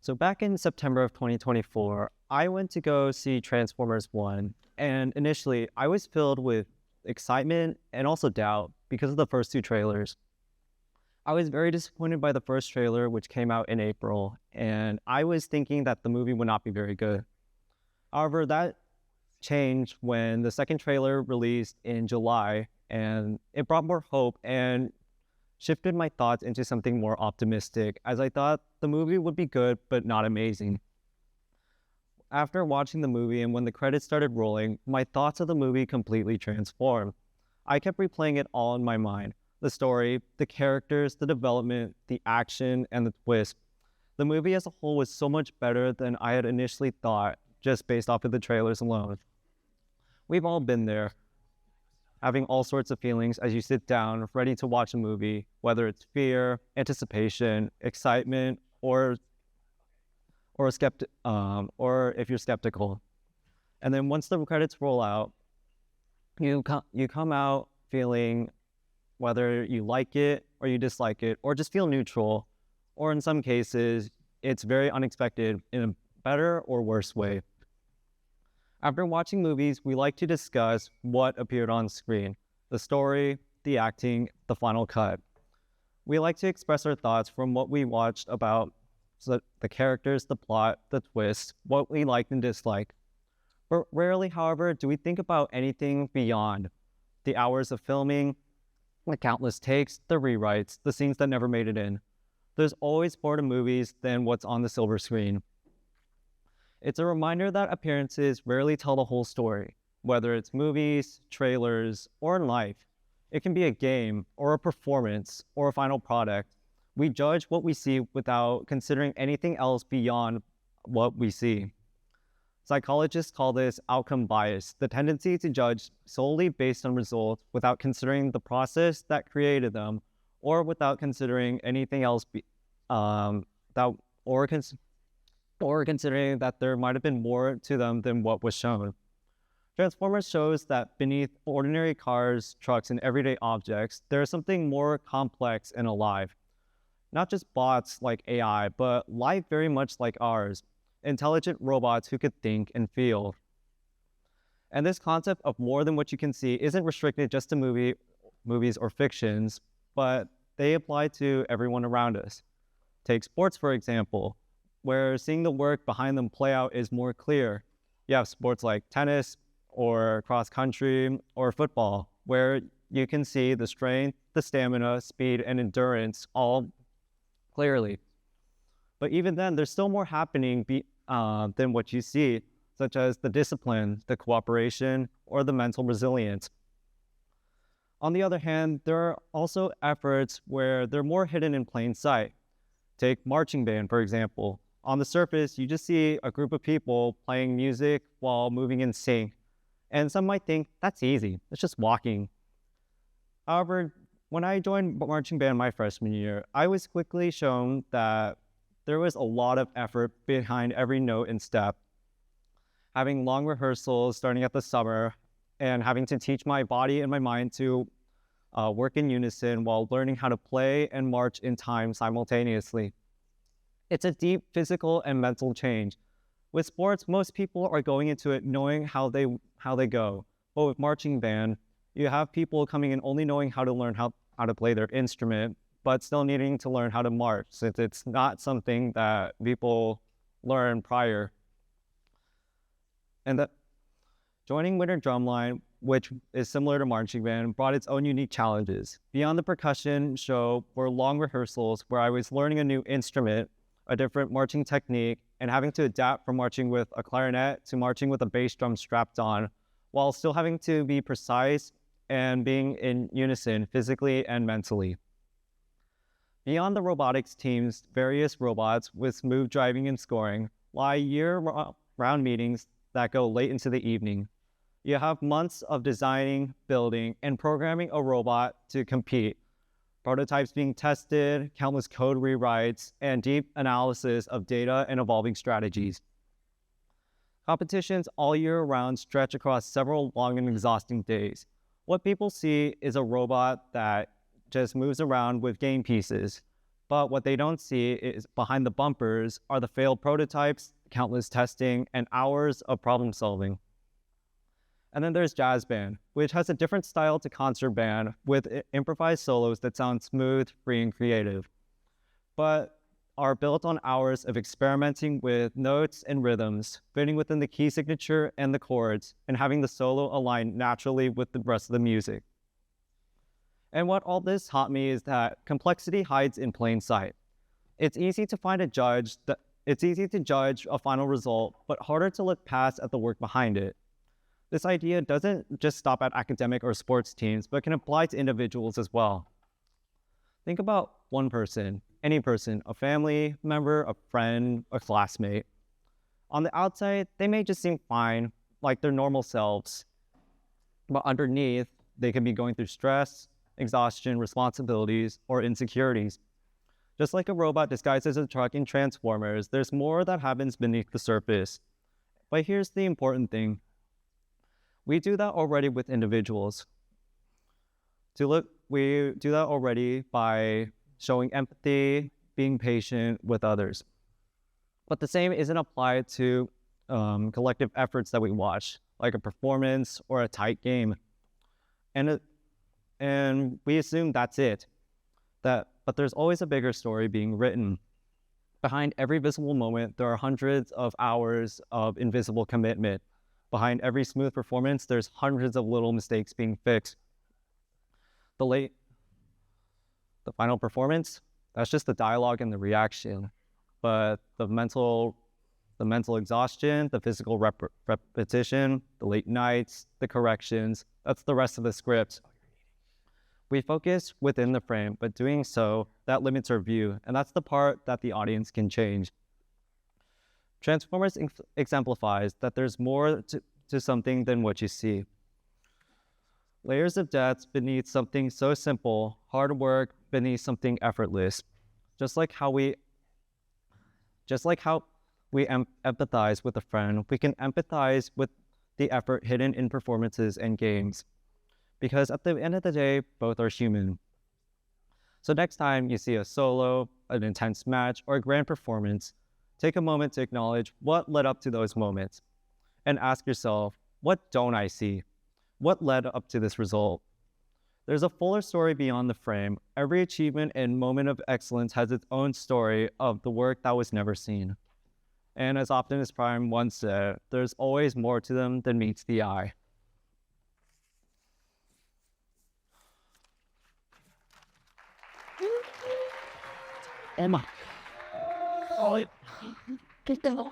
So back in September of 2024, I went to go see Transformers 1. And initially, I was filled with excitement and also doubt because of the first two trailers. I was very disappointed by the first trailer, which came out in April, and I was thinking that the movie would not be very good. However, that changed when the second trailer released in July, and it brought more hope and shifted my thoughts into something more optimistic, as I thought the movie would be good, but not amazing. After watching the movie and when the credits started rolling, my thoughts of the movie completely transformed. I kept replaying it all in my mind. The story, the characters, the development, the action, and the twist. The movie as a whole was so much better than I had initially thought, just based off of the trailers alone. We've all been there, having all sorts of feelings as you sit down, ready to watch a movie, whether it's fear, anticipation, excitement, or if you're skeptical. And then once the credits roll out, you come out feeling whether you like it or you dislike it, or just feel neutral, or in some cases, it's very unexpected in a better or worse way. After watching movies, we like to discuss what appeared on screen, the story, the acting, the final cut. We like to express our thoughts from what we watched about the characters, the plot, the twist, what we liked and disliked. But rarely, however, do we think about anything beyond the hours of filming, the countless takes, the rewrites, the scenes that never made it in. There's always more to movies than what's on the silver screen. It's a reminder that appearances rarely tell the whole story, whether it's movies, trailers, or in life. It can be a game, or a performance, or a final product. We judge what we see without considering anything else beyond what we see. Psychologists call this outcome bias, the tendency to judge solely based on results without considering the process that created them, or without considering anything else, or considering that there might have been more to them than what was shown. Transformers shows that beneath ordinary cars, trucks, and everyday objects, there is something more complex and alive. Not just bots like AI, but life very much like ours. Intelligent robots who could think and feel. And this concept of more than what you can see isn't restricted just to movies or fictions, but they apply to everyone around us. Take sports, for example, where seeing the work behind them play out is more clear. You have sports like tennis or cross country or football, where you can see the strength, the stamina, speed, and endurance all clearly. But even then, there's still more happening than what you see, such as the discipline, the cooperation, or the mental resilience. On the other hand, there are also efforts where they're more hidden in plain sight. Take marching band, for example. On the surface, you just see a group of people playing music while moving in sync. And some might think, that's easy, it's just walking. However, when I joined marching band my freshman year, I was quickly shown that there was a lot of effort behind every note and step. Having long rehearsals starting at the summer and having to teach my body and my mind to work in unison while learning how to play and march in time simultaneously. It's a deep physical and mental change. With sports, most people are going into it knowing how they go. But with marching band, you have people coming in only knowing how to learn how to play their instrument, but still needing to learn how to march, since it's not something that people learn prior. And that joining Winter Drumline, which is similar to marching band, brought its own unique challenges. Beyond the percussion show were long rehearsals where I was learning a new instrument, a different marching technique, and having to adapt from marching with a clarinet to marching with a bass drum strapped on, while still having to be precise and being in unison physically and mentally. Beyond the robotics team's various robots with smooth driving and scoring lie year-round meetings that go late into the evening. You have months of designing, building, and programming a robot to compete. Prototypes being tested, countless code rewrites, and deep analysis of data and evolving strategies. Competitions all year round stretch across several long and exhausting days. What people see is a robot that just moves around with game pieces. But what they don't see is behind the bumpers are the failed prototypes, countless testing, and hours of problem solving. And then there's jazz band, which has a different style to concert band with improvised solos that sound smooth, free, and creative, but are built on hours of experimenting with notes and rhythms, fitting within the key signature and the chords, and having the solo align naturally with the rest of the music. And what all this taught me is that complexity hides in plain sight. It's easy to judge a final result, but harder to look past at the work behind it. This idea doesn't just stop at academic or sports teams, but can apply to individuals as well. Think about one person, any person, a family member, a friend, a classmate. On the outside, they may just seem fine, like their normal selves, but underneath, they can be going through stress, exhaustion, responsibilities, or insecurities. Just like a robot disguised as a truck in Transformers, there's more that happens beneath the surface. But here's the important thing. We do that already with individuals. We do that already by showing empathy, being patient with others. But the same isn't applied to collective efforts that we watch, like a performance or a tight game. And we assume that's it. But there's always a bigger story being written. Behind every visible moment, there are hundreds of hours of invisible commitment. Behind every smooth performance, there's hundreds of little mistakes being fixed. The final performance, that's just the dialogue and the reaction. But the mental exhaustion, the physical repetition, the late nights, the corrections, that's the rest of the script. We focus within the frame, but doing so, that limits our view, and that's the part that the audience can change. Transformers exemplifies that there's more to something than what you see. Layers of depth beneath something so simple, hard work beneath something effortless. Just like how we empathize with a friend, we can empathize with the effort hidden in performances and games. Because at the end of the day, both are human. So next time you see a solo, an intense match, or a grand performance, take a moment to acknowledge what led up to those moments and ask yourself, what don't I see? What led up to this result? There's a fuller story beyond the frame. Every achievement and moment of excellence has its own story of the work that was never seen. And as often as Prime once said, there's always more to them than meets the eye. Emma. Oh, get down.